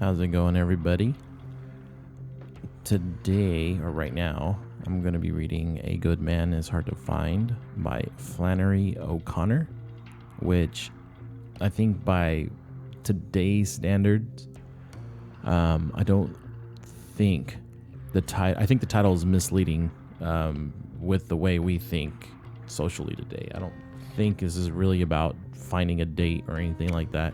How's it going, everybody? Today, or right now, I'm going to be reading A Good Man is Hard to Find by Flannery O'Connor, which I think by today's standards, I don't think the title, I think the title is misleading with the way we think socially today. I don't think this is really about finding a date or anything like that.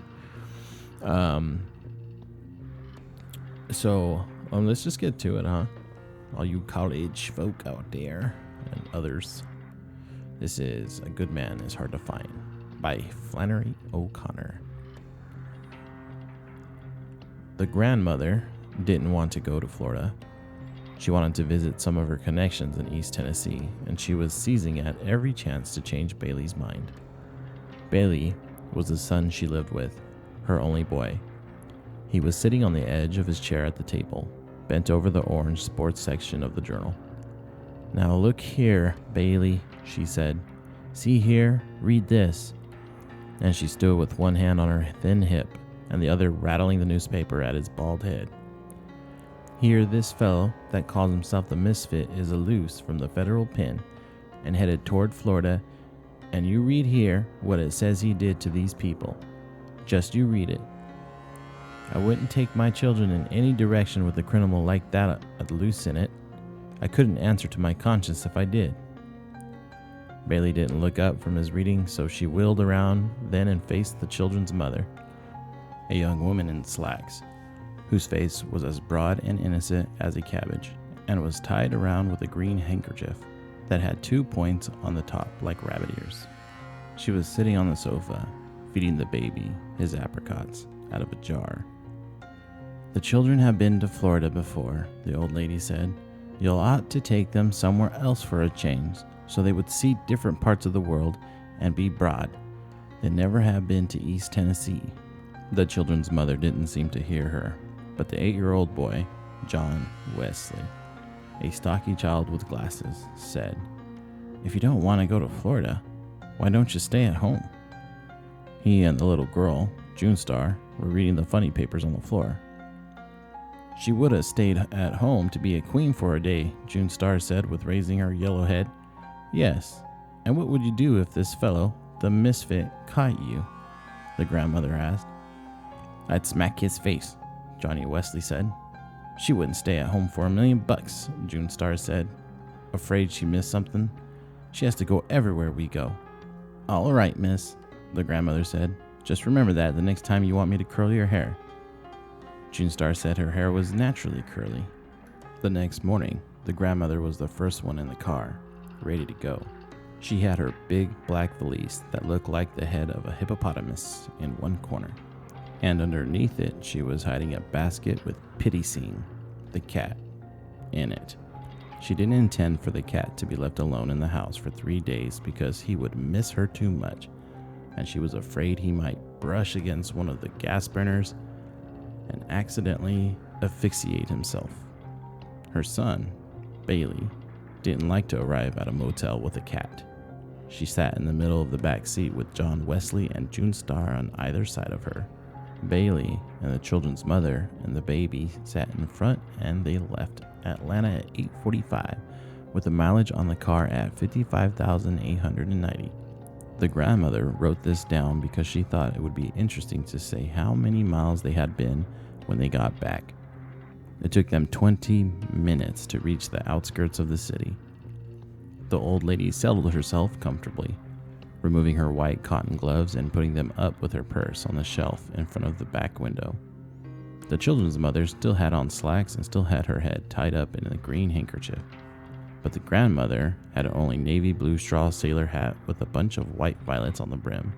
So let's just get to it, huh? All you college folk out there and others. This is A Good Man is Hard to Find by Flannery O'Connor. The grandmother didn't want to go to Florida. She wanted to visit some of her connections in East Tennessee, and she was seizing at every chance to change Bailey's mind. Bailey was the son she lived with, her only boy. He was sitting on the edge of his chair at the table, bent over the orange sports section of the journal. "Now look here, Bailey," she said. "See here, read this." And she stood with one hand on her thin hip and the other rattling the newspaper at his bald head. "Here, this fellow that calls himself the Misfit is loose from the federal pen and headed toward Florida, and you read here what it says he did to these people. Just you read it. I wouldn't take my children in any direction with a criminal like that loose in it. I couldn't answer to my conscience if I did." Bailey didn't look up from his reading, so she wheeled around then and faced the children's mother, a young woman in slacks, whose face was as broad and innocent as a cabbage, and was tied around with a green handkerchief that had 2 points on the top like rabbit ears. She was sitting on the sofa, feeding the baby his apricots out of a jar. "The children have been to Florida before," the old lady said. "You ought to take them somewhere else for a change, so they would see different parts of the world and be broad. They never have been to East Tennessee." The children's mother didn't seem to hear her, but the 8-year-old boy, John Wesley, a stocky child with glasses, said, "If you don't want to go to Florida, why don't you stay at home?" He and the little girl, June Star, were reading the funny papers on the floor. "She would have stayed at home to be a queen for a day," June Star said with raising her yellow head. "Yes, and what would you do if this fellow, the Misfit, caught you?" the grandmother asked. "I'd smack his face," Johnny Wesley said. "She wouldn't stay at home for $1,000,000, June Star said. "Afraid she missed something? She has to go everywhere we go." "All right, miss," the grandmother said. "Just remember that the next time you want me to curl your hair." June Star said her hair was naturally curly. The next morning, the grandmother was the first one in the car, ready to go. She had her big black valise that looked like the head of a hippopotamus in one corner, and underneath it she was hiding a basket with Pity Scene, the cat, in it. She didn't intend for the cat to be left alone in the house for 3 days because he would miss her too much, and she was afraid he might brush against one of the gas burners and accidentally asphyxiate himself. Her son, Bailey, didn't like to arrive at a motel with a cat. She sat in the middle of the back seat with John Wesley and June Star on either side of her. Bailey and the children's mother and the baby sat in front, and they left Atlanta at 8:45 with the mileage on the car at 55,890. The grandmother wrote this down because she thought it would be interesting to say how many miles they had been when they got back. It took them 20 minutes to reach the outskirts of the city. The old lady settled herself comfortably, removing her white cotton gloves and putting them up with her purse on the shelf in front of the back window. The children's mother still had on slacks and still had her head tied up in a green handkerchief, but the grandmother had an only navy blue straw sailor hat with a bunch of white violets on the brim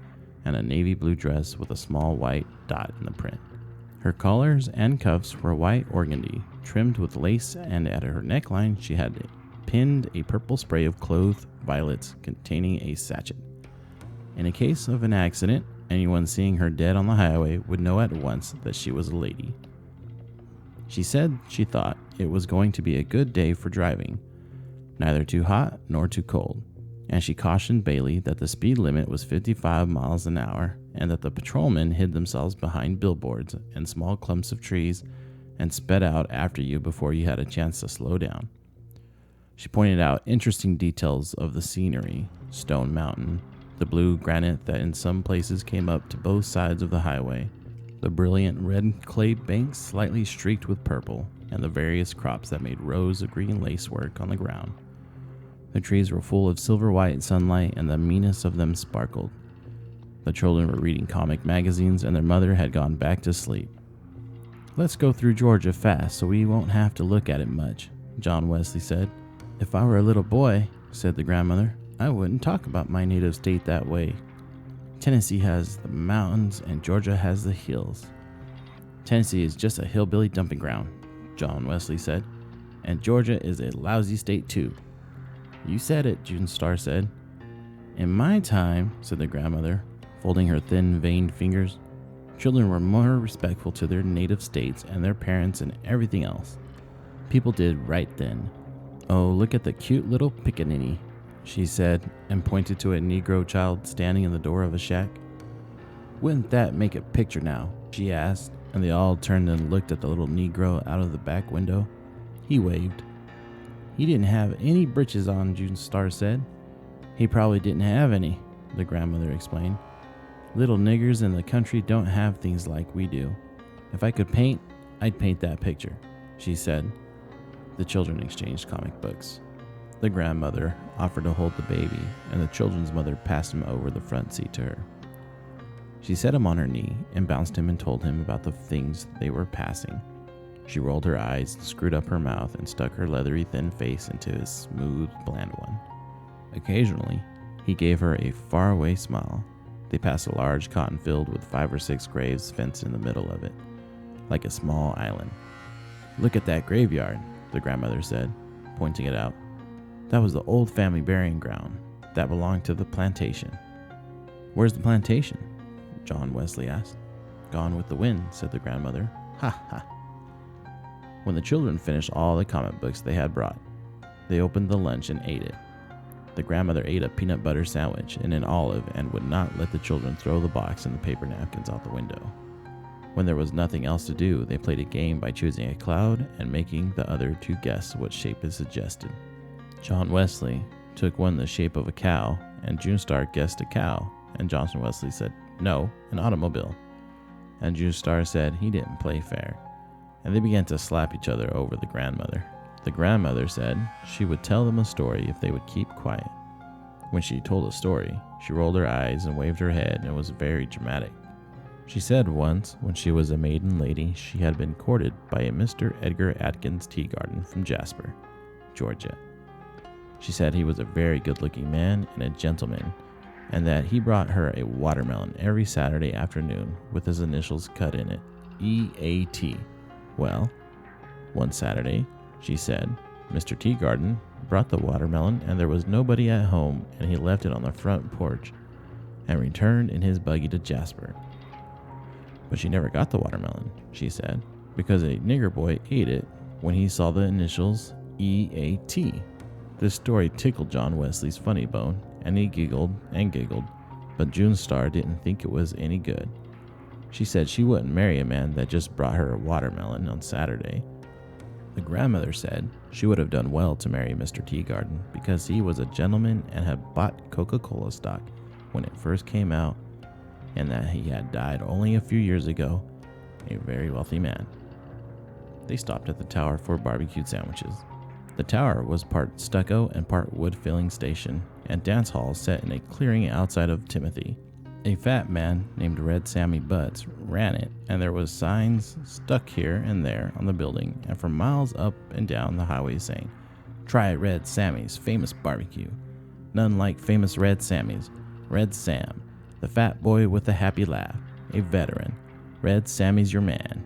and a navy blue dress with a small white dot in the print. Her collars and cuffs were white organdy, trimmed with lace, and at her neckline she had pinned a purple spray of clothed violets containing a sachet. In a case of an accident, anyone seeing her dead on the highway would know at once that she was a lady. She said she thought it was going to be a good day for driving, neither too hot nor too cold, and she cautioned Bailey that the speed limit was 55 miles an hour and that the patrolmen hid themselves behind billboards and small clumps of trees and sped out after you before you had a chance to slow down. She pointed out interesting details of the scenery: Stone Mountain, the blue granite that in some places came up to both sides of the highway, the brilliant red clay banks slightly streaked with purple, and the various crops that made rows of green lacework on the ground. The trees were full of silver-white sunlight, and the meanest of them sparkled. The children were reading comic magazines, and their mother had gone back to sleep. "Let's go through Georgia fast so we won't have to look at it much," John Wesley said. "If I were a little boy," said the grandmother, "I wouldn't talk about my native state that way. Tennessee has the mountains and Georgia has the hills." "Tennessee is just a hillbilly dumping ground," John Wesley said, "and Georgia is a lousy state too." "You said it," June Star said. "In my time," said the grandmother, folding her thin, veined fingers, "children were more respectful to their native states and their parents and everything else. People did right then. Oh, look at the cute little pickaninny," she said, and pointed to a Negro child standing in the door of a shack. "Wouldn't that make a picture now?" she asked, and they all turned and looked at the little Negro out of the back window. He waved. "He didn't have any breeches on," June Star said. "He probably didn't have any," the grandmother explained. "Little niggers in the country don't have things like we do. If I could paint, I'd paint that picture," she said. The children exchanged comic books. The grandmother offered to hold the baby, and the children's mother passed him over the front seat to her. She set him on her knee and bounced him and told him about the things they were passing. She rolled her eyes, screwed up her mouth, and stuck her leathery thin face into his smooth, bland one. Occasionally, he gave her a faraway smile. They passed a large cotton field with 5 or 6 graves fenced in the middle of it, like a small island. "Look at that graveyard," the grandmother said, pointing it out. "That was the old family burying ground. That belonged to the plantation." "Where's the plantation?" John Wesley asked. "Gone with the wind," said the grandmother. "Ha ha." When the children finished all the comic books they had brought, they opened the lunch and ate it. The grandmother ate a peanut butter sandwich and an olive and would not let the children throw the box and the paper napkins out the window. When there was nothing else to do, they played a game by choosing a cloud and making the other two guess what shape it suggested. John Wesley took one the shape of a cow, and June Star guessed a cow, and Johnson Wesley said, "No, an automobile." And June Star said he didn't play fair, and they began to slap each other over the grandmother. The grandmother said she would tell them a story if they would keep quiet. When she told a story, she rolled her eyes and waved her head and was very dramatic. She said once, when she was a maiden lady, she had been courted by a Mr. Edgar Atkins Teagarden from Jasper, Georgia. She said he was a very good-looking man and a gentleman, and that he brought her a watermelon every Saturday afternoon with his initials cut in it, E.A.T. Well, one Saturday, she said, Mr. Teagarden brought the watermelon and there was nobody at home, and he left it on the front porch and returned in his buggy to Jasper. But she never got the watermelon, she said, because a nigger boy ate it when he saw the initials E.A.T. This story tickled John Wesley's funny bone, and he giggled and giggled, but June Star didn't think it was any good. She said she wouldn't marry a man that just brought her a watermelon on Saturday. The grandmother said she would have done well to marry Mr. Teagarden because he was a gentleman and had bought Coca-Cola stock when it first came out, and that he had died only a few years ago, a very wealthy man. They stopped at the tower for barbecued sandwiches. The tower was part stucco and part wood filling station and dance hall set in a clearing outside of Timothy. A fat man named Red Sammy Butts ran it, and there was signs stuck here and there on the building and for miles up and down the highway saying, "Try Red Sammy's famous barbecue. None like famous Red Sammy's. Red Sam, the fat boy with a happy laugh, a veteran. Red Sammy's your man."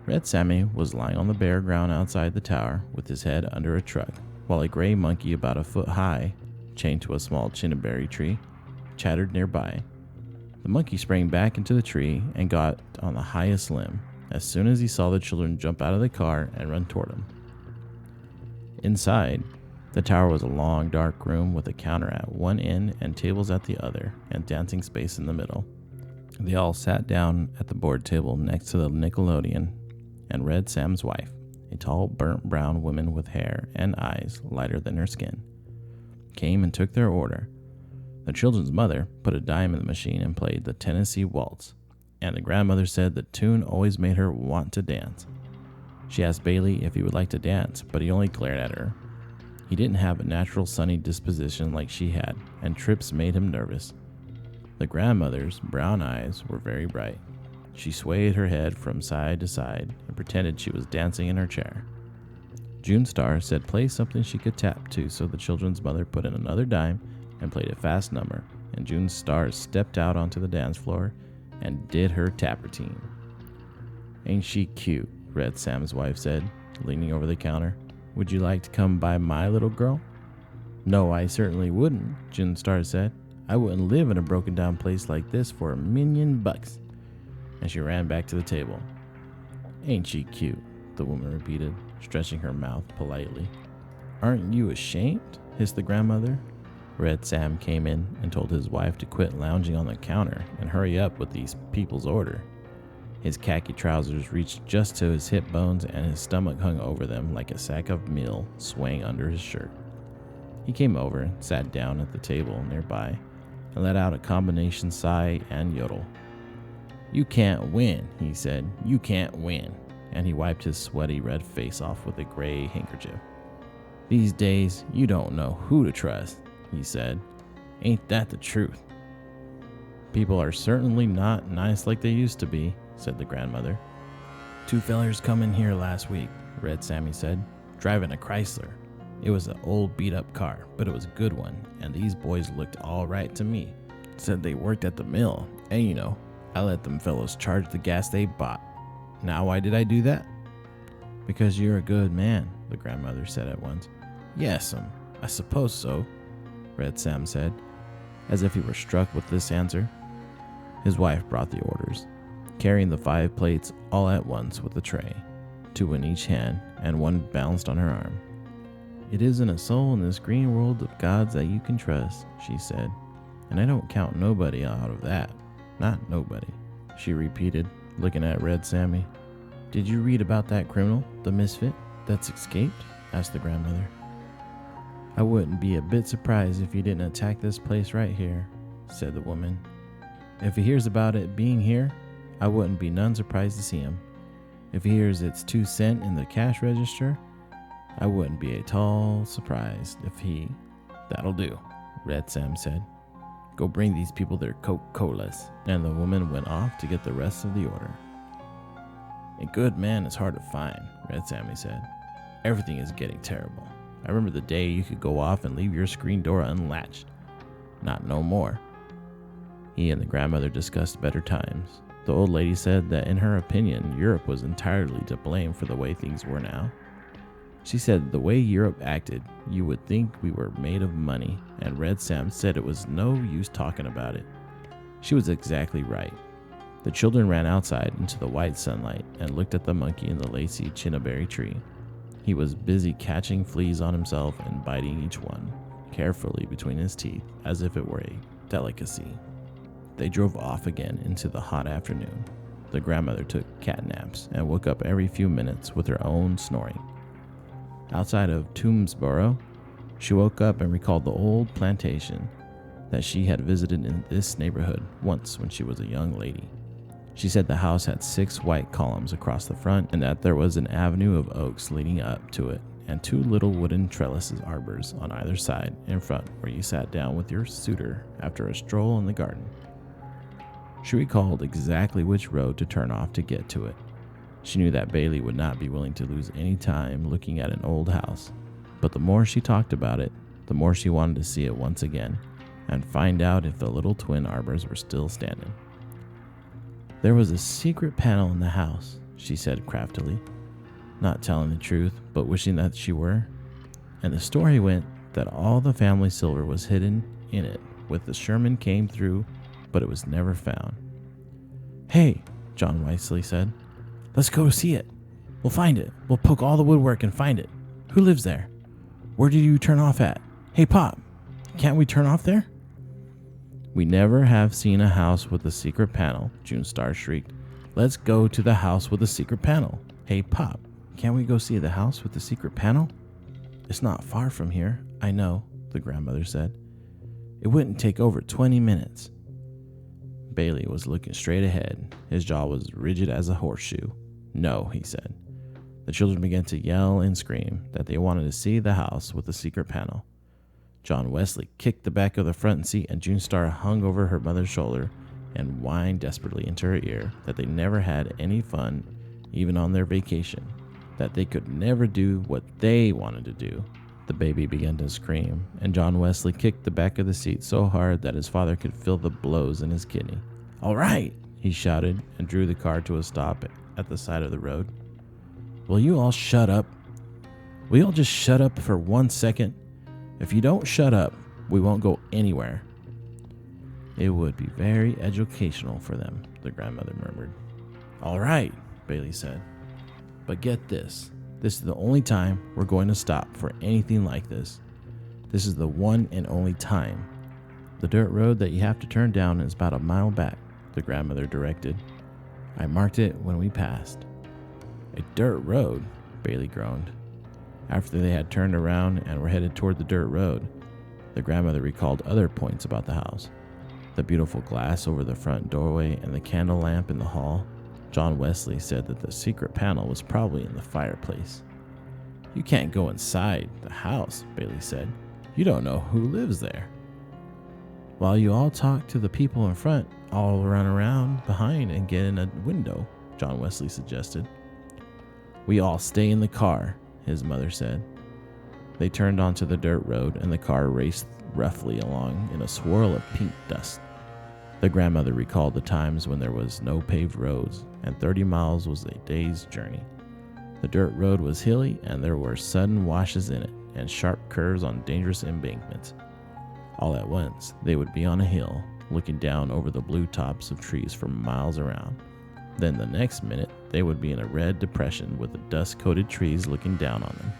Red Sammy was lying on the bare ground outside the tower with his head under a truck, while a gray monkey about a foot high, chained to a small chinnaberry tree, chattered nearby. The monkey sprang back into the tree and got on the highest limb as soon as he saw the children jump out of the car and run toward him. Inside, The tower was a long, dark room with a counter at one end and tables at the other, and dancing space in the middle. They all sat down at the board table next to the Nickelodeon, and Red Sam's wife, a tall, burnt brown woman with hair and eyes lighter than her skin, came and took their order. The children's mother put a dime in the machine and played the Tennessee Waltz, and the grandmother said the tune always made her want to dance. She asked Bailey if he would like to dance, but he only glared at her. He didn't have a natural sunny disposition like she had, and trips made him nervous. The grandmother's brown eyes were very bright. She swayed her head from side to side and pretended she was dancing in her chair. June Star said play something she could tap to, so the children's mother put in another dime and played a fast number, and June Star stepped out onto the dance floor and did her tap routine. "Ain't she cute?" Red Sam's wife said, leaning over the counter. "Would you like to come by my little girl?" "No, I certainly wouldn't," June Star said. "I wouldn't live in a broken down place like this for $1,000,000. And she ran back to the table. "Ain't she cute?" the woman repeated, stretching her mouth politely. "Aren't you ashamed?" hissed the grandmother. Red Sam came in and told his wife to quit lounging on the counter and hurry up with these people's order. His khaki trousers reached just to his hip bones, and his stomach hung over them like a sack of meal swaying under his shirt. He came over, sat down at the table nearby, and let out a combination sigh and yodel. "You can't win," he said. "You can't win." And he wiped his sweaty red face off with a gray handkerchief. "These days, you don't know who to trust," he said. "Ain't that the truth?" "People are certainly not nice like they used to be," said the grandmother. "Two fellers come in here last week," Red Sammy said, "driving a Chrysler. It was an old beat-up car, but it was a good one, and these boys looked all right to me. Said they worked at the mill, and you know, I let them fellows charge the gas they bought. Now why did I do that?" "Because you're a good man," the grandmother said at once. "Yes'm, I suppose so," Red Sam said, as if he were struck with this answer. His wife brought the orders, carrying the 5 plates all at once with a tray, 2 in each hand and 1 balanced on her arm. "It isn't a soul in this green world of God's that you can trust," she said, "and I don't count nobody out of that. Not nobody," she repeated, looking at Red Sammy. "Did you read about that criminal, the misfit, that's escaped?" asked the grandmother. "I wouldn't be a bit surprised if he didn't attack this place right here," said the woman. "If he hears about it being here, I wouldn't be none surprised to see him. If he hears it's 2 cents in the cash register, I wouldn't be at all surprised if he..." "That'll do," Red Sam said. "Go bring these people their Coca-Colas." And the woman went off to get the rest of the order. "A good man is hard to find," Red Sammy said. "Everything is getting terrible. I remember the day you could go off and leave your screen door unlatched. Not no more." He and the grandmother discussed better times. The old lady said that in her opinion, Europe was entirely to blame for the way things were now. She said the way Europe acted, you would think we were made of money, and Red Sam said it was no use talking about it. She was exactly right. The children ran outside into the white sunlight and looked at the monkey in the lacy chinnaberry tree. He was busy catching fleas on himself and biting each one carefully between his teeth as if it were a delicacy. They drove off again into the hot afternoon. The grandmother took cat naps and woke up every few minutes with her own snoring. Outside of Toomsboro, she woke up and recalled the old plantation that she had visited in this neighborhood once when she was a young lady. She said the house had 6 white columns across the front and that there was an avenue of oaks leading up to it and 2 little wooden trellises arbors on either side in front where you sat down with your suitor after a stroll in the garden. She recalled exactly which road to turn off to get to it. She knew that Bailey would not be willing to lose any time looking at an old house, but the more she talked about it, the more she wanted to see it once again and find out if the little twin arbors were still standing. "There was a secret panel in the house," she said craftily, not telling the truth, but wishing that she were. "And the story went that all the family silver was hidden in it when the Sherman came through, but it was never found." "Hey," John Wesley said, "let's go see it. We'll find it. We'll poke all the woodwork and find it. Who lives there?" Where did you turn off at? Hey, Pop, can't we turn off there? We never have seen a house with a secret panel, June Star shrieked. Let's go to the house with a secret panel. Hey, Pop, can't we go see the house with the secret panel? It's not far from here, I know, the grandmother said. It wouldn't take over 20 minutes. Bailey was looking straight ahead. His jaw was rigid as a horseshoe. No, he said. The children began to yell and scream that they wanted to see the house with the secret panel. John Wesley kicked the back of the front seat, and June Star hung over her mother's shoulder and whined desperately into her ear that they never had any fun, even on their vacation, that they could never do what they wanted to do. The baby began to scream, and John Wesley kicked the back of the seat so hard that his father could feel the blows in his kidney. All right, he shouted and drew the car to a stop at the side of the road. Will you all shut up? Will you all just shut up for 1 second? If you don't shut up, we won't go anywhere. It would be very educational for them, the grandmother murmured. All right, Bailey said. But get this. This is the only time we're going to stop for anything like this. This is the one and only time. The dirt road that you have to turn down is about a mile back, the grandmother directed. I marked it when we passed. A dirt road, Bailey groaned. After they had turned around and were headed toward the dirt road, the grandmother recalled other points about the house. The beautiful glass over the front doorway and the candle lamp in the hall. John Wesley said that the secret panel was probably in the fireplace. You can't go inside the house, Bailey said. You don't know who lives there. While you all talk to the people in front, I'll run around behind and get in a window, John Wesley suggested. We all stay in the car, his mother said. They turned onto the dirt road and the car raced roughly along in a swirl of pink dust. The grandmother recalled the times when there was no paved roads and 30 miles was a day's journey. The dirt road was hilly and there were sudden washes in it and sharp curves on dangerous embankments. All at once, they would be on a hill, looking down over the blue tops of trees for miles around. Then the next minute, they would be in a red depression with the dust-coated trees looking down on them.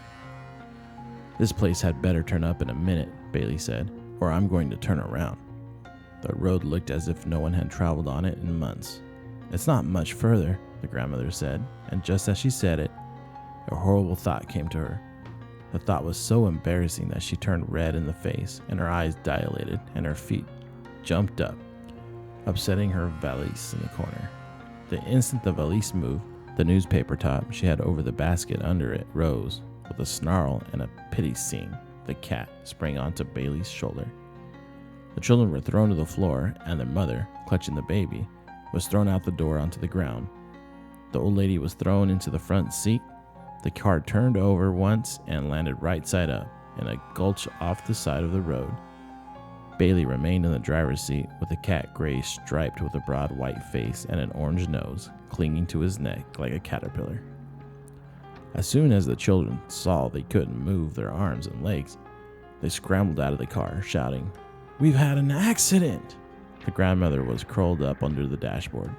This place had better turn up in a minute, Bailey said, or I'm going to turn around. The road looked as if no one had traveled on it in months. It's not much further, the grandmother said, and just as she said it, a horrible thought came to her. The thought was so embarrassing that she turned red in the face, and her eyes dilated, and her feet jumped up, upsetting her valise in the corner. The instant the valise moved, the newspaper top she had over the basket under it rose. With a snarl and a pity scene, the cat sprang onto Bailey's shoulder. The children were thrown to the floor, and their mother, clutching the baby, was thrown out the door onto the ground. The old lady was thrown into the front seat. The car turned over once and landed right side up in a gulch off the side of the road. Bailey remained in the driver's seat with a cat gray striped with a broad white face and an orange nose clinging to his neck like a caterpillar. As soon as the children saw they couldn't move their arms and legs, they scrambled out of the car, shouting, "We've had an accident!" The grandmother was curled up under the dashboard,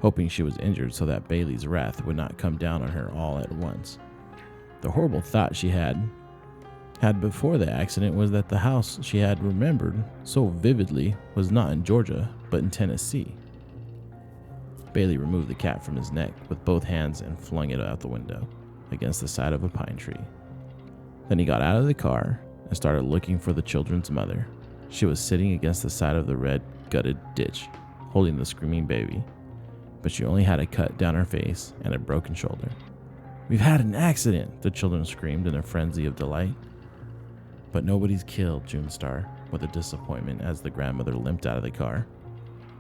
hoping she was injured so that Bailey's wrath would not come down on her all at once. The horrible thought she had before the accident was that the house she had remembered so vividly was not in Georgia, but in Tennessee. Bailey removed the cat from his neck with both hands and flung it out the window against the side of a pine tree. Then he got out of the car and started looking for the children's mother. She was sitting against the side of the red, gutted ditch, holding the screaming baby, but she only had a cut down her face and a broken shoulder. "We've had an accident," the children screamed in a frenzy of delight. "But nobody's killed," June Star, with a disappointment as the grandmother limped out of the car.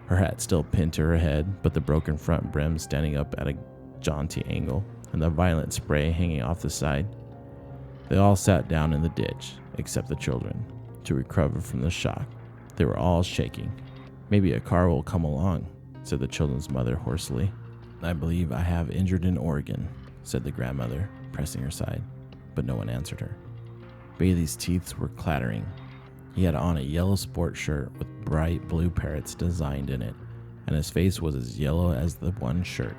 Her hat still pinned to her head, but the broken front brim standing up at a jaunty angle, and the violent spray hanging off the side. They all sat down in the ditch, except the children, to recover from the shock. They were all shaking. "Maybe a car will come along," said the children's mother hoarsely. "I believe I have injured an organ," said the grandmother, pressing her side, but no one answered her. Bailey's teeth were clattering. He had on a yellow sport shirt with bright blue parrots designed in it, and his face was as yellow as the one shirt.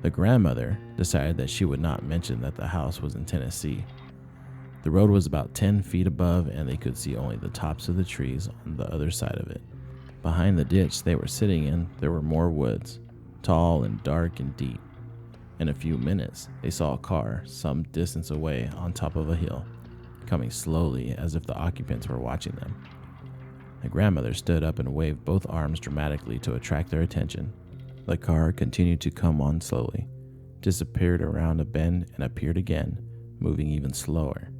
The grandmother decided that she would not mention that the house was in Tennessee. The road was about 10 feet above, and they could see only the tops of the trees on the other side of it. Behind the ditch they were sitting in, there were more woods, tall and dark and deep. In a few minutes, they saw a car some distance away on top of a hill, coming slowly as if the occupants were watching them. The grandmother stood up and waved both arms dramatically to attract their attention. The car continued to come on slowly, disappeared around a bend, and appeared again, moving even slower.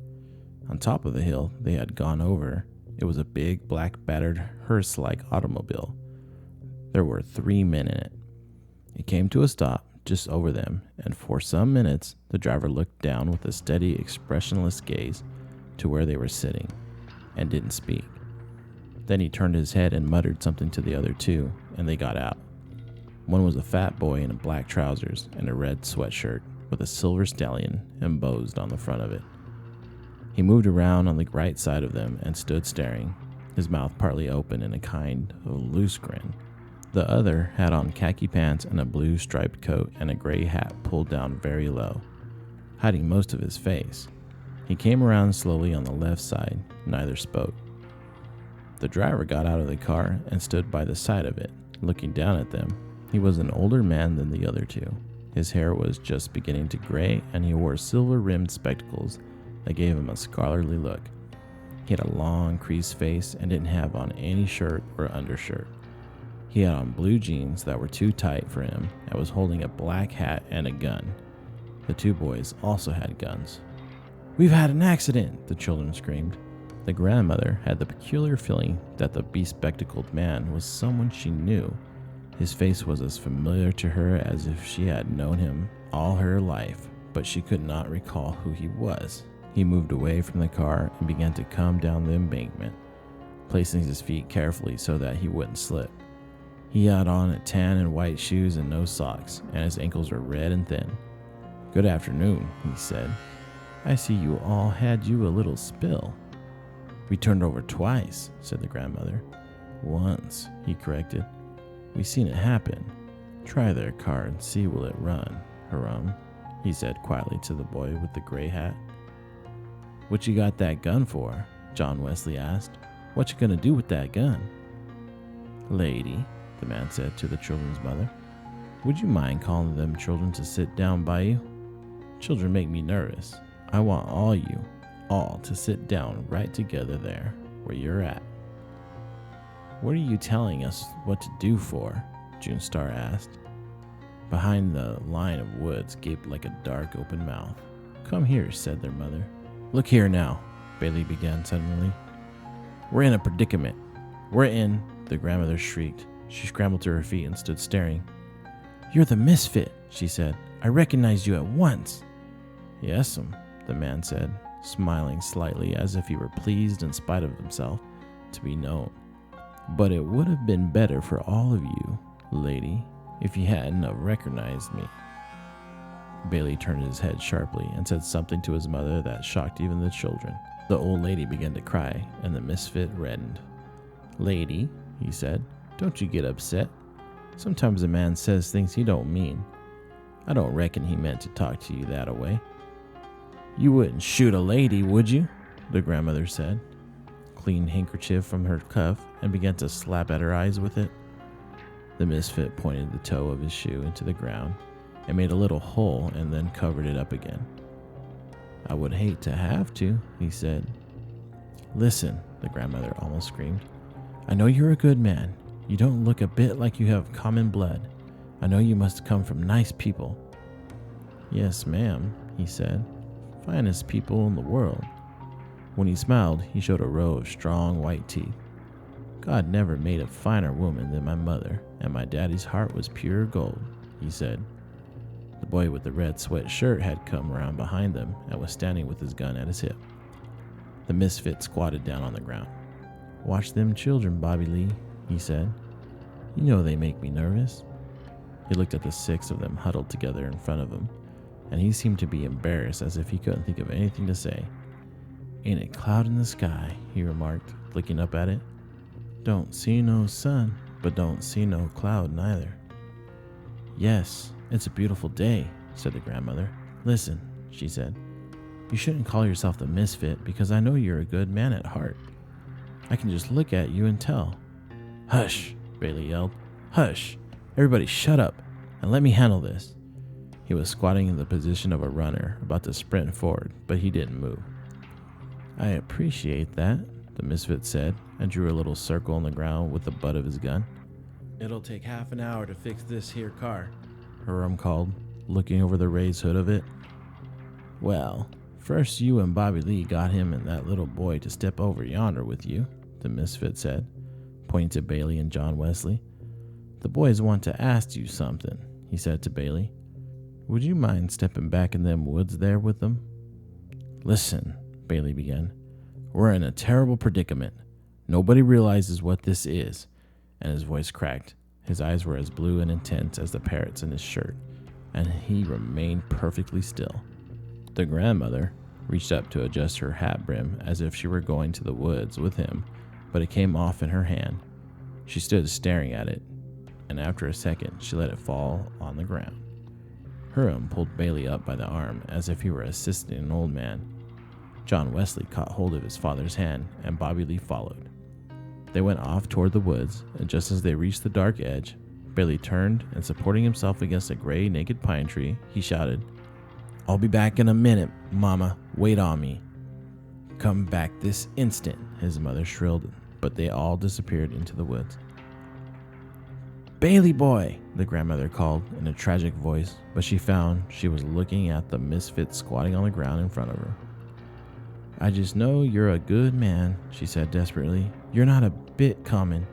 On top of the hill they had gone over, it was a big, black, battered, hearse-like automobile. There were 3 men in it. It came to a stop just over them, and for some minutes the driver looked down with a steady, expressionless gaze to where they were sitting, and didn't speak. Then he turned his head and muttered something to the other two, and they got out. One was a fat boy in black trousers and a red sweatshirt with a silver stallion embossed on the front of it. He moved around on the right side of them and stood staring, his mouth partly open in a kind of loose grin. The other had on khaki pants and a blue striped coat and a gray hat pulled down very low, hiding most of his face. He came around slowly on the left side. Neither spoke. The driver got out of the car and stood by the side of it, looking down at them. He was an older man than the other two. His hair was just beginning to gray, and he wore silver-rimmed spectacles that gave him a scholarly look. He had a long, creased face and didn't have on any shirt or undershirt. He had on blue jeans that were too tight for him and was holding a black hat and a gun. The two boys also had guns. "We've had an accident," the children screamed. The grandmother had the peculiar feeling that the bespectacled man was someone she knew. His face was as familiar to her as if she had known him all her life, but she could not recall who he was. He moved away from the car and began to come down the embankment, placing his feet carefully so that he wouldn't slip. He had on a tan and white shoes and no socks, and his ankles were red and thin. "Good afternoon," he said. "I see you all had you a little spill." "We turned over twice," said the grandmother. "Once," he corrected. "We seen it happen. Try their car and see will it run, Harum," he said quietly to the boy with the gray hat. "What you got that gun for?" John Wesley asked. "What you gonna do with that gun?" "Lady," the man said to the children's mother, "would you mind calling them children to sit down by you? Children make me nervous. I want you all to sit down right together there where you're at." "What are you telling us what to do for?" June Star asked. Behind the line of woods gaped like a dark open mouth. "Come here," said their mother. "Look here now," Bailey began suddenly. "We're in a predicament. The grandmother shrieked. She scrambled to her feet and stood staring. "You're the misfit," she said. "I recognized you at once." "Yes'm," the man said, smiling slightly as if he were pleased in spite of himself to be known. "But it would have been better for all of you, lady, if you hadn't have recognized me." Bailey turned his head sharply and said something to his mother that shocked even the children. The old lady began to cry, and the misfit reddened. "Lady," he said, "don't you get upset. Sometimes a man says things he don't mean. I don't reckon he meant to talk to you that-a-way." "You wouldn't shoot a lady, would you?" the grandmother said, cleaned handkerchief from her cuff and began to slap at her eyes with it. The misfit pointed the toe of his shoe into the ground and made a little hole and then covered it up again. "I would hate to have to," he said. "Listen," the grandmother almost screamed. "I know you're a good man. You don't look a bit like you have common blood. I know you must come from nice people." "Yes, ma'am," he said. "Finest people in the world." When he smiled, he showed a row of strong white teeth. "God never made a finer woman than my mother, and my daddy's heart was pure gold," he said. The boy with the red sweatshirt had come around behind them and was standing with his gun at his hip. The misfit squatted down on the ground. "Watch them children, Bobby Lee," he said. "You know they make me nervous." He looked at the 6 of them huddled together in front of him, and he seemed to be embarrassed as if he couldn't think of anything to say. "Ain't a cloud in the sky," he remarked, looking up at it. "Don't see no sun, but don't see no cloud neither." "Yes, it's a beautiful day," said the grandmother. "Listen," she said. You shouldn't call yourself the misfit because I know you're a good man at heart. I can just look at you and tell." "Hush," Bailey yelled. "Hush. Everybody shut up and let me handle this." He was squatting in the position of a runner, about to sprint forward, but he didn't move. "I appreciate that," the misfit said, and drew a little circle on the ground with the butt of his gun. "It'll take half an hour to fix this here car," Hiram called, looking over the raised hood of it. "Well, first you and Bobby Lee got him and that little boy to step over yonder with you," the misfit said, pointing to Bailey and John Wesley. "The boys want to ask you something," he said to Bailey. "Would you mind stepping back in them woods there with them?" "Listen," Bailey began. "We're in a terrible predicament. Nobody realizes what this is," and his voice cracked. His eyes were as blue and intense as the parrots in his shirt, and he remained perfectly still. The grandmother reached up to adjust her hat brim as if she were going to the woods with him, but it came off in her hand. She stood staring at it, and after a second, she let it fall on the ground. Hiram pulled Bailey up by the arm as if he were assisting an old man. John Wesley caught hold of his father's hand, and Bobby Lee followed. They went off toward the woods, and just as they reached the dark edge, Bailey turned, and supporting himself against a gray, naked pine tree, he shouted, "I'll be back in a minute, Mama. Wait on me." "Come back this instant," his mother shrilled, but they all disappeared into the woods. "Bailey boy," the grandmother called in a tragic voice, but she found she was looking at the misfit squatting on the ground in front of her. "I just know you're a good man," she said desperately. "You're not a bit common."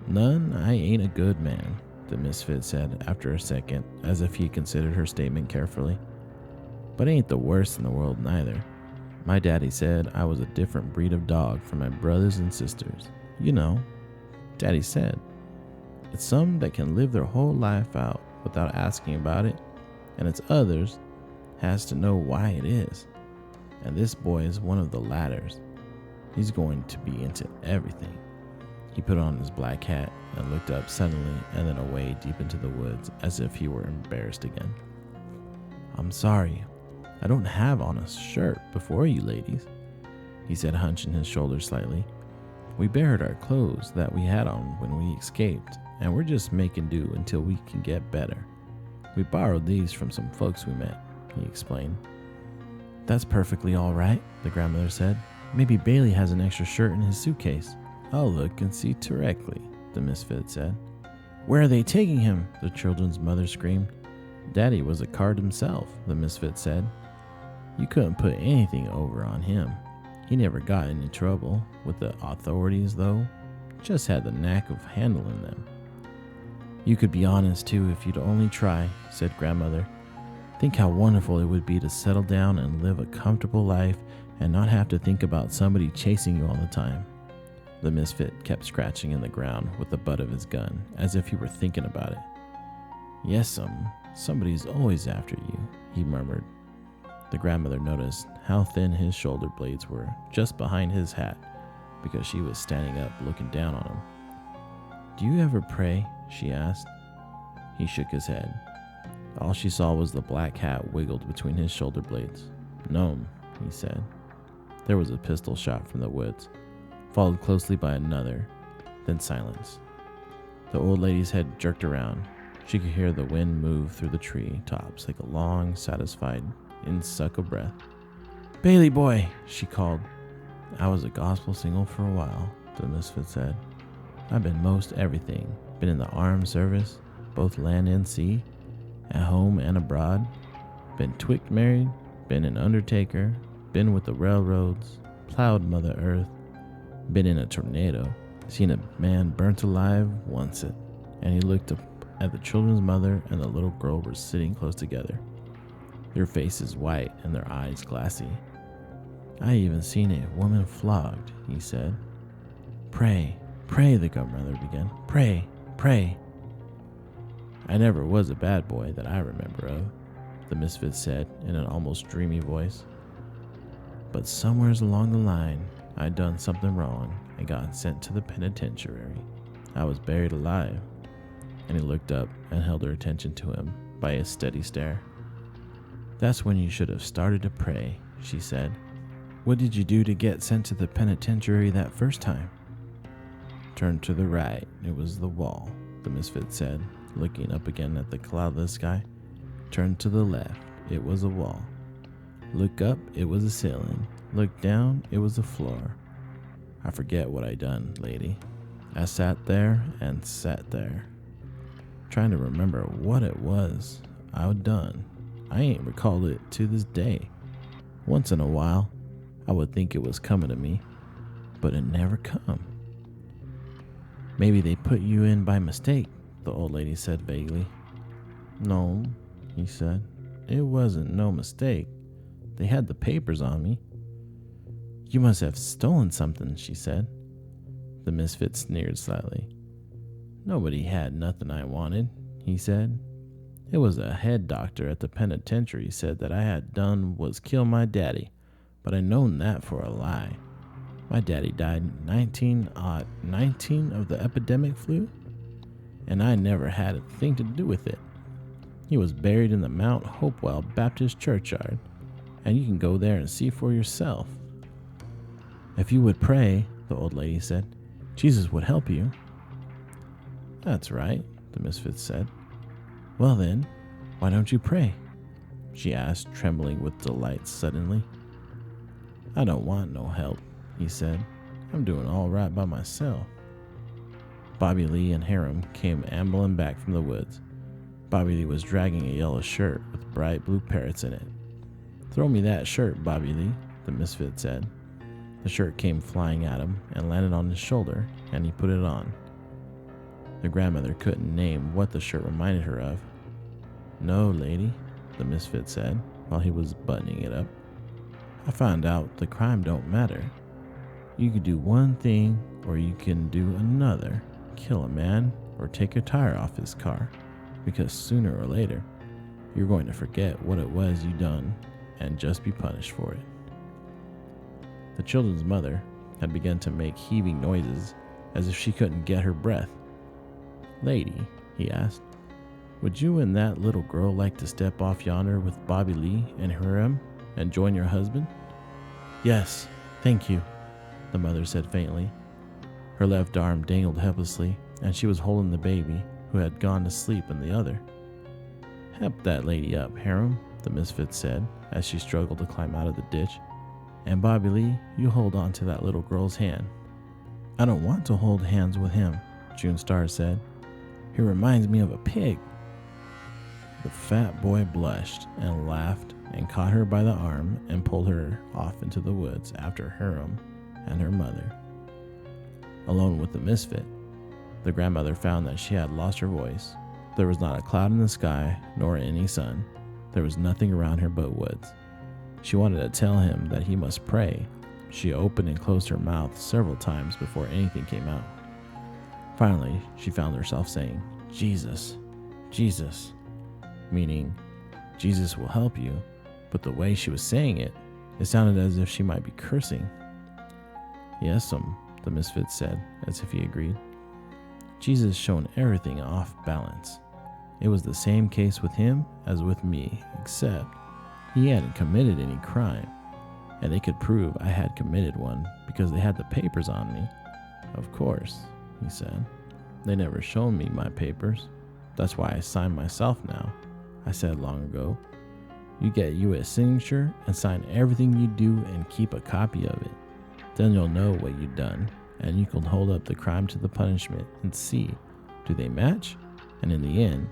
"None, I ain't a good man," the misfit said after a second, as if he considered her statement carefully. "But I ain't the worst in the world neither. My daddy said I was a different breed of dog from my brothers and sisters. You know, Daddy said, it's some that can live their whole life out without asking about it, and it's others has to know why it is. And this boy is one of the ladders. He's going to be into everything." He put on his black hat and looked up suddenly and then away deep into the woods as if he were embarrassed again. "I'm sorry. I don't have on a shirt before you ladies," he said, hunching his shoulders slightly. "We buried our clothes that we had on when we escaped, and we're just making do until we can get better. We borrowed these from some folks we met," he explained. "That's perfectly all right," the grandmother said. "Maybe Bailey has an extra shirt in his suitcase." "I'll look and see directly," the misfit said. "Where are they taking him?" the children's mother screamed. "Daddy was a card himself," the misfit said. "You couldn't put anything over on him. He never got in any trouble with the authorities, though. Just had the knack of handling them." "You could be honest, too, if you'd only try," said grandmother. "Think how wonderful it would be to settle down and live a comfortable life and not have to think about somebody chasing you all the time." The misfit kept scratching in the ground with the butt of his gun, as if he were thinking about it. "Yes, somebody's always after you," he murmured. The grandmother noticed how thin his shoulder blades were just behind his hat, because she was standing up looking down on him. "Do you ever pray?" she asked. He shook his head. All she saw was the black hat wiggled between his shoulder blades. "No," he said. There was a pistol shot from the woods, followed closely by another, then silence. The old lady's head jerked around. She could hear the wind move through the tree tops like a long, satisfied in-suck of breath. "Bailey boy," she called. "I was a gospel single for a while," the misfit said. "I've been most everything. Been in the armed service, both land and sea, at home and abroad. Been twict married, been an undertaker, been with the railroads, plowed Mother Earth, been in a tornado, seen a man burnt alive once it," and he looked up at the children's mother and the little girl were sitting close together, their faces white and their eyes glassy. "I even seen a woman flogged," he said. "Pray, pray," the grandmother began. "Pray, pray." "I never was a bad boy that I remember of," the misfit said in an almost dreamy voice. "But somewheres along the line, I done something wrong and got sent to the penitentiary. I was buried alive." And he looked up and held her attention to him by a steady stare. That's when you should have started to pray, she said. What did you do to get sent to the penitentiary that first time? Turn to the right. It was the wall, the misfit said, looking up again at the cloudless sky. Turn to the left. It was a wall. Look up. It was a ceiling. Look down. It was a floor. I forget what I done, lady. I sat there and sat there, trying to remember what it was I'd done. I ain't recalled it to this day. Once in a while, I would think it was coming to me, but it never come. Maybe they put you in by mistake, the old lady said vaguely. No, he said. It wasn't no mistake. They had the papers on me. You must have stolen something, she said. The misfit sneered slightly. Nobody had nothing I wanted, he said. It was a head doctor at the penitentiary said that I had done was kill my daddy, but I known that for a lie. My daddy died in 1919 of the epidemic flu, and I never had a thing to do with it. He was buried in the Mount Hopewell Baptist churchyard, and you can go there and see for yourself. If you would pray, the old lady said, Jesus would help you. That's right, the misfit said. Well then, why don't you pray? She asked, trembling with delight suddenly. I don't want no help, he said. I'm doing all right by myself. Bobby Lee and Hiram came ambling back from the woods. Bobby Lee was dragging a yellow shirt with bright blue parrots in it. Throw me that shirt, Bobby Lee, the misfit said. The shirt came flying at him and landed on his shoulder, and he put it on. The grandmother couldn't name what the shirt reminded her of. No, lady, the misfit said while he was buttoning it up. I found out the crime don't matter. You can do one thing or you can do another. Kill a man or take a tire off his car, because sooner or later you're going to forget what it was you done and just be punished for it. The children's mother had begun to make heaving noises as if she couldn't get her breath. Lady, he asked, would you and that little girl like to step off yonder with Bobby Lee and Hiram and join your husband? Yes, thank you, the mother said faintly. Her left arm dangled helplessly, and she was holding the baby, who had gone to sleep in the other. Help that lady up, Hiram, the misfit said as she struggled to climb out of the ditch. And Bobby Lee, you hold on to that little girl's hand. I don't want to hold hands with him, June Star said. He reminds me of a pig. The fat boy blushed and laughed and caught her by the arm and pulled her off into the woods after Hiram and her mother. Alone with the misfit, the grandmother found that she had lost her voice. There was not a cloud in the sky nor any sun. There was nothing around her but woods. She wanted to tell him that he must pray. She opened and closed her mouth several times before anything came out. Finally, she found herself saying, Jesus, Jesus, meaning Jesus will help you, but the way she was saying it, it sounded as if she might be cursing. Yes, the misfit said, as if he agreed. Jesus shown everything off balance. It was the same case with him as with me, except he hadn't committed any crime, and they could prove I had committed one because they had the papers on me. Of course, he said. They never shown me my papers. That's why I sign myself now. I said long ago, you get you a signature and sign everything you do and keep a copy of it. Then you'll know what you done, and you can hold up the crime to the punishment and see, do they match? And in the end,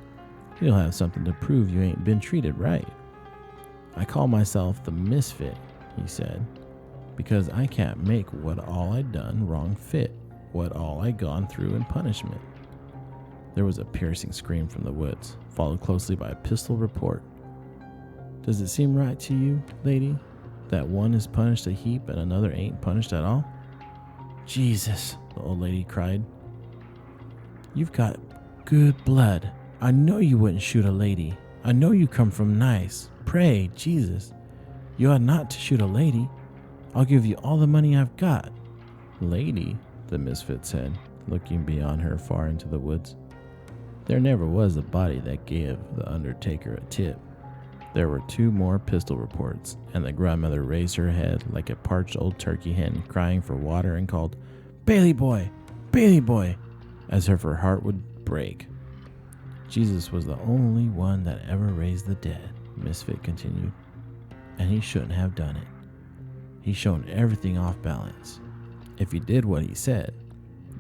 you'll have something to prove you ain't been treated right. I call myself the misfit, he said, because I can't make what all I done wrong fit what all I gone through in punishment. There was a piercing scream from the woods, followed closely by a pistol report. Does it seem right to you, lady, that one is punished a heap and another ain't punished at all? Jesus, the old lady cried. You've got good blood. I know you wouldn't shoot a lady. I know you come from nice. Pray, Jesus, you ought not to shoot a lady. I'll give you all the money I've got. Lady, the misfit said, looking beyond her far into the woods. There never was a body that gave the undertaker a tip. There were 2 more pistol reports, and the grandmother raised her head like a parched old turkey hen crying for water and called, "Bailey boy! Bailey boy!" as if her heart would break. Jesus was the only one that ever raised the dead, Misfit continued, and he shouldn't have done it. He's shown everything off balance. If he did what he said,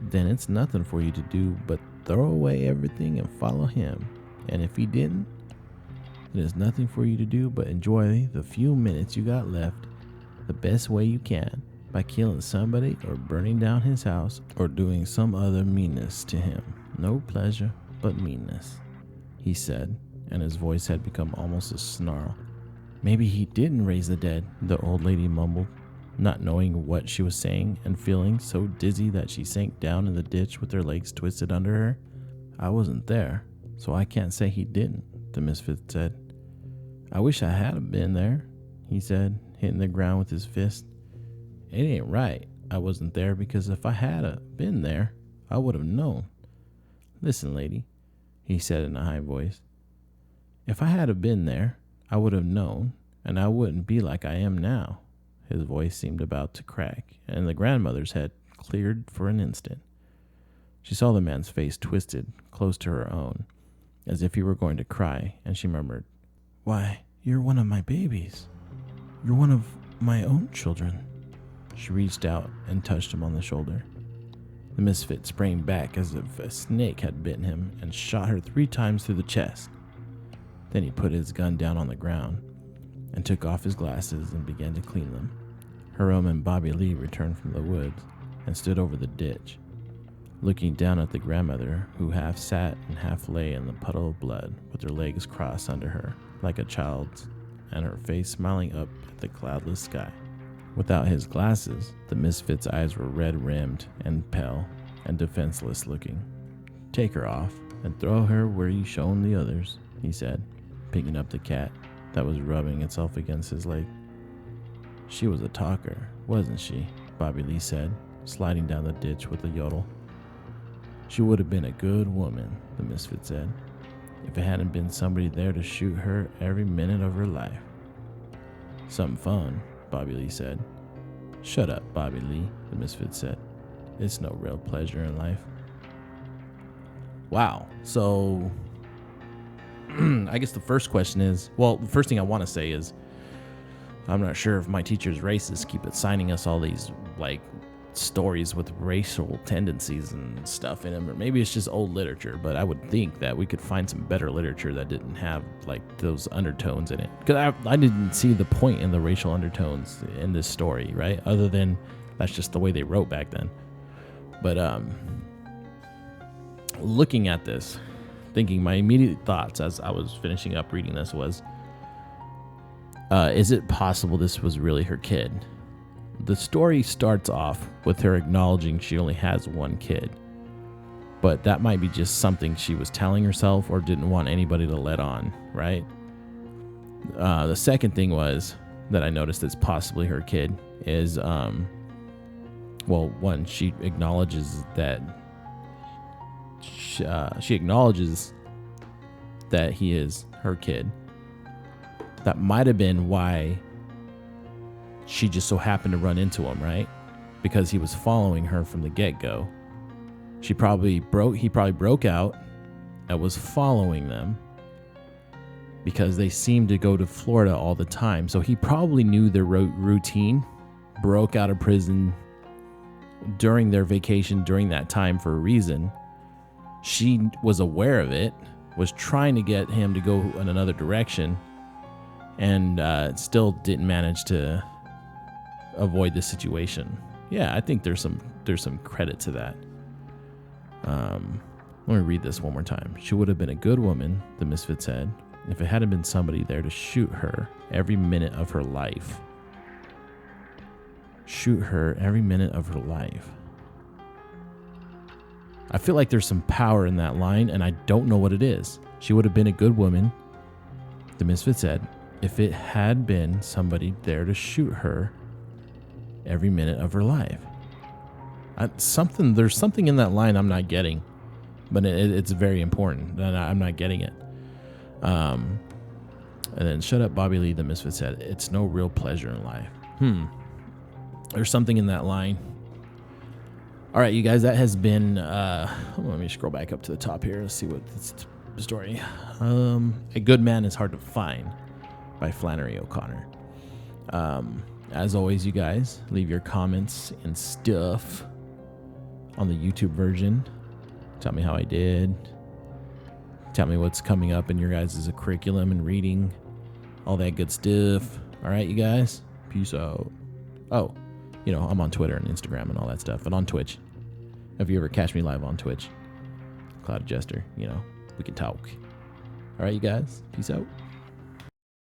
then it's nothing for you to do but throw away everything and follow him. And if he didn't, then there's nothing for you to do but enjoy the few minutes you got left the best way you can by killing somebody or burning down his house or doing some other meanness to him. No pleasure but meanness, he said, and his voice had become almost a snarl. Maybe he didn't raise the dead, the old lady mumbled, not knowing what she was saying and feeling so dizzy that she sank down in the ditch with her legs twisted under her. I wasn't there, so I can't say he didn't, the misfit said. I wish I had been there, he said, hitting the ground with his fist. It ain't right. I wasn't there because if I had been there, I would have known. Listen, lady, he said in a high voice. If I had been there, I would have known, and I wouldn't be like I am now. His voice seemed about to crack, and the grandmother's head cleared for an instant. She saw the man's face twisted close to her own, as if he were going to cry, and she murmured, Why, you're one of my babies. You're one of my own children. She reached out and touched him on the shoulder. The misfit sprang back as if a snake had bitten him and shot her 3 times through the chest. Then he put his gun down on the ground and took off his glasses and began to clean them. Jerome and Bobby Lee returned from the woods and stood over the ditch, looking down at the grandmother, who half sat and half lay in the puddle of blood with her legs crossed under her like a child's and her face smiling up at the cloudless sky. Without his glasses, the misfit's eyes were red-rimmed and pale and defenseless looking. Take her off and throw her where you shown the others, he said, picking up the cat that was rubbing itself against his leg. She was a talker, wasn't she? Bobby Lee said, sliding down the ditch with a yodel. She would have been a good woman, the misfit said, if it hadn't been somebody there to shoot her every minute of her life. Something fun, Bobby Lee said. Shut up, Bobby Lee, the misfit said. It's no real pleasure in life. Wow. So, I guess the first question is, well, the first thing I want to say is, I'm not sure if my teacher's racist keep assigning us all these, like, stories with racial tendencies and stuff in them, or maybe it's just old literature, but I would think that we could find some better literature that didn't have like those undertones in it, because I didn't see the point in the racial undertones in this story, right? Other than that's just the way they wrote back then. But looking at this, thinking, my immediate thoughts as I was finishing up reading this was, is it possible this was really her kid? The story starts off with her acknowledging she only has one kid, but that might be just something she was telling herself or didn't want anybody to let on, right? The second thing was that I noticed that's possibly her kid is, well, one, she acknowledges that she acknowledges that he is her kid. That might have been why she just so happened to run into him, right? Because he was following her from the get-go. He probably broke out and was following them because they seemed to go to Florida all the time. So he probably knew their routine, broke out of prison during their vacation during that time for a reason. She was aware of it, was trying to get him to go in another direction, and still didn't manage to avoid the situation. Yeah, I think there's some credit to that. Let me read this one more time. She would have been a good woman, the misfit said, if it hadn't been somebody there to shoot her every minute of her life. Shoot her every minute of her life. I feel like there's some power in that line, and I don't know what it is. She would have been a good woman, the misfit said, if it had been somebody there to shoot her every minute of her life. There's something in that line I'm not getting, but it's very important, and I'm not getting it. And then Shut Up, Bobby Lee, the Misfit said, it's no real pleasure in life. There's something in that line. All right, you guys, that has been, let me scroll back up to the top here. Let's see what this story. A Good Man is Hard to Find by Flannery O'Connor. As always, you guys, leave your comments and stuff on the YouTube version. Tell me how I did. Tell me what's coming up in your guys' curriculum and reading. All that good stuff. All right, you guys. Peace out. Oh, I'm on Twitter and Instagram and all that stuff. And on Twitch. If you ever catch me live on Twitch. Cloud Jester, we can talk. All right, you guys. Peace out.